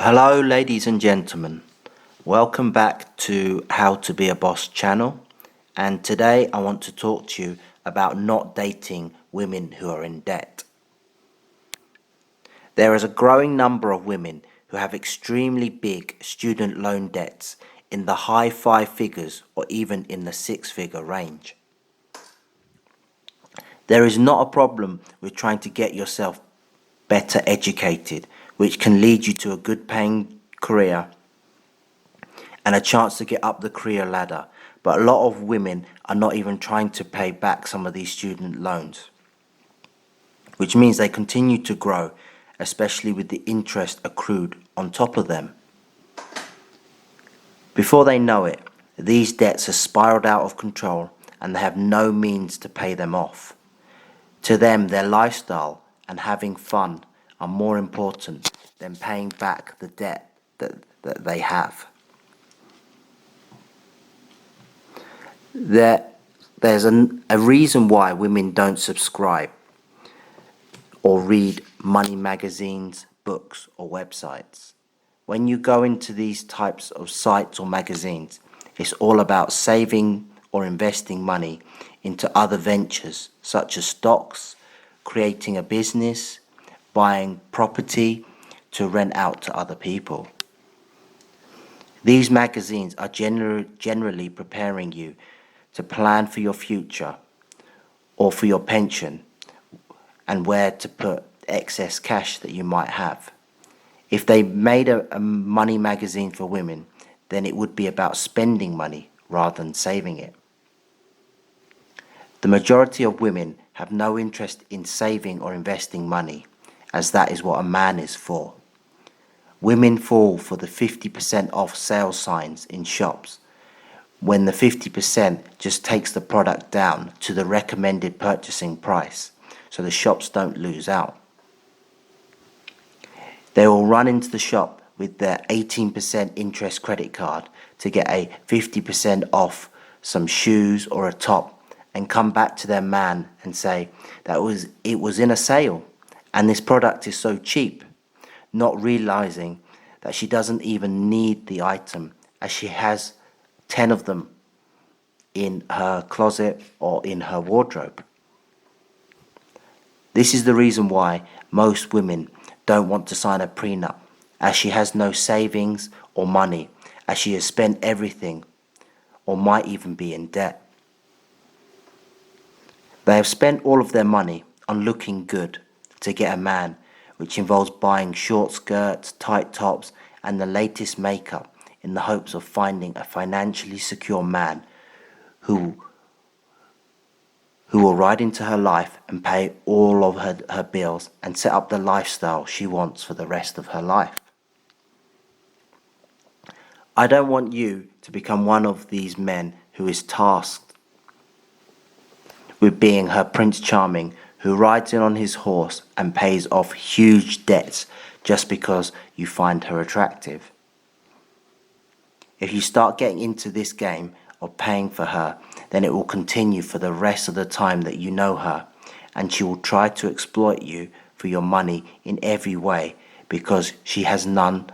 Hello, ladies and gentlemen. Welcome back to How to Be a Boss channel. And today I want to talk to you about not dating women who are in debt. There is a growing number of women who have extremely big student loan debts in the high five figures or even in the six-figure range. There is not a problem with trying to get yourself better educated, which can lead you to a good paying career and a chance to get up the career ladder. But a lot of women are not even trying to pay back some of these student loans, which means they continue to grow, especially with the interest accrued on top of them. Before they know it, these debts have spiraled out of control and they have no means to pay them off. To them, their lifestyle and having fun are more important than paying back the debt that they have. There's a reason why women don't subscribe or read money magazines, books, or websites. When you go into these types of sites or magazines, it's all about saving or investing money into other ventures such as stocks, creating a business, buying property to rent out to other people. These magazines are generally preparing you to plan for your future or for your pension and where to put excess cash that you might have. If they made a money magazine for women, then it would be about spending money rather than saving it. The majority of women have no interest in saving or investing money, as that is what a man is for. Women fall for the 50% off sale signs in shops, when the 50% just takes the product down to the recommended purchasing price, so the shops don't lose out. They will run into the shop with their 18% interest credit card to get a 50% off some shoes or a top and come back to their man and say that it was in a sale and this product is so cheap, not realizing that she doesn't even need the item as she has 10 of them in her closet or in her wardrobe. This is the reason why most women don't want to sign a prenup, as she has no savings or money, as she has spent everything or might even be in debt. They have spent all of their money on looking good to get a man, which involves buying short skirts, tight tops, and the latest makeup in the hopes of finding a financially secure man who will ride into her life and pay all of her bills and set up the lifestyle she wants for the rest of her life. I don't want you to become one of these men who is tasked with being her Prince Charming, who rides in on his horse and pays off huge debts just because you find her attractive. If you start getting into this game of paying for her, then it will continue for the rest of the time that you know her, and she will try to exploit you for your money in every way because she has none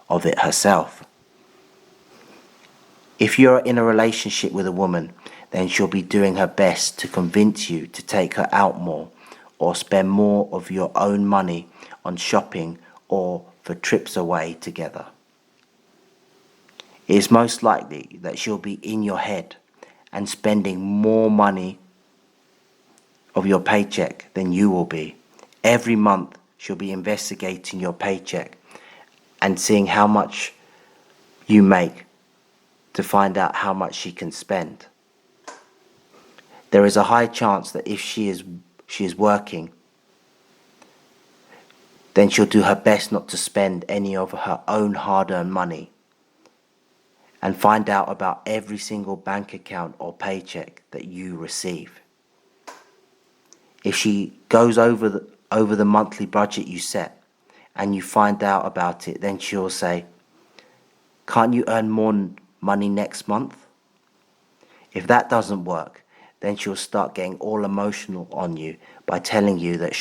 of it herself. If you're in a relationship with a woman, then she'll be doing her best to convince you to take her out more or spend more of your own money on shopping or for trips away together. It is most likely that she'll be in your head and spending more money of your paycheck than you will be. Every month she'll be investigating your paycheck and seeing how much you make to find out how much she can spend. There is a high chance that if she is working, then she'll do her best not to spend any of her own hard-earned money and find out about every single bank account or paycheck that you receive. If she goes over the monthly budget you set and you find out about it, then she'll say, "Can't you earn more money next month?" If that doesn't work, then she'll start getting all emotional on you by telling you that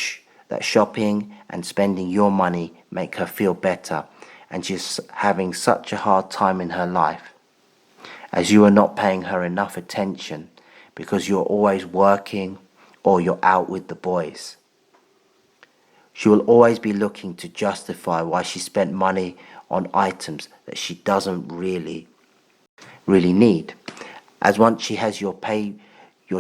shopping and spending your money make her feel better and she's having such a hard time in her life, as you are not paying her enough attention because you're always working or you're out with the boys. She will always be looking to justify why she spent money on items that she doesn't really need. As once she has your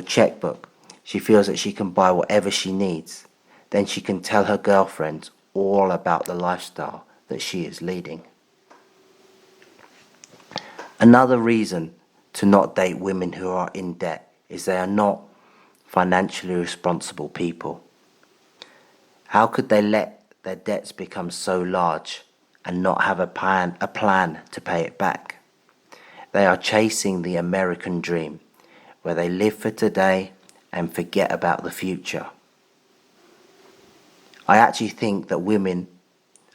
checkbook, she feels that she can buy whatever she needs. Then she can tell her girlfriends all about the lifestyle that she is leading. Another reason to not date women who are in debt is they are not financially responsible people. How could they let their debts become so large and not have a plan to pay it back? They are chasing the American dream, where they live for today and forget about the future. I actually think that women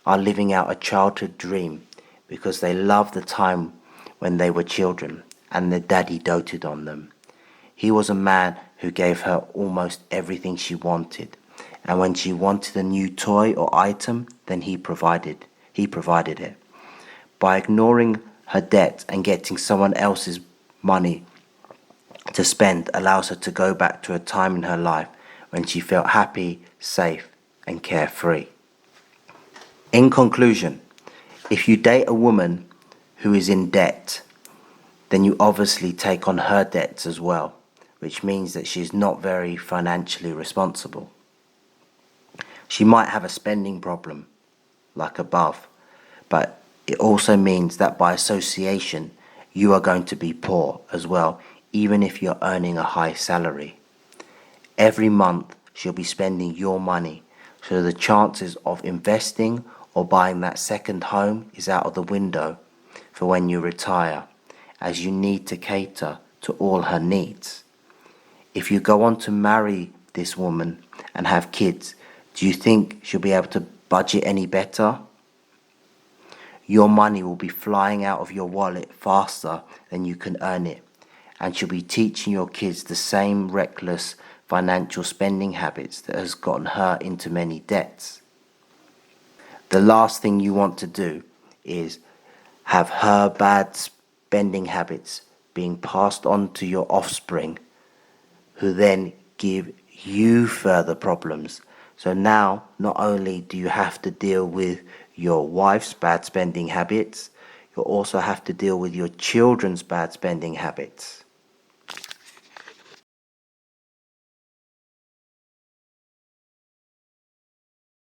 are living out a childhood dream because they love the time when they were children and their daddy doted on them. He was a man who gave her almost everything she wanted, and when she wanted a new toy or item, then he provided it. By ignoring her debt and getting someone else's money to spend allows her to go back to a time in her life when she felt happy, safe, and carefree. In conclusion, if you date a woman who is in debt, then you obviously take on her debts as well, which means that she is not very financially responsible. She might have a spending problem, like above, but it also means that by association, you are going to be poor as well, even if you're earning a high salary. Every month, she'll be spending your money, so the chances of investing or buying that second home is out of the window for when you retire, as you need to cater to all her needs. If you go on to marry this woman and have kids, do you think she'll be able to budget any better? Your money will be flying out of your wallet faster than you can earn it, and she'll be teaching your kids the same reckless financial spending habits that has gotten her into many debts. The last thing you want to do is have her bad spending habits being passed on to your offspring, who then give you further problems. So now, not only do you have to deal with your wife's bad spending habits, you also have to deal with your children's bad spending habits.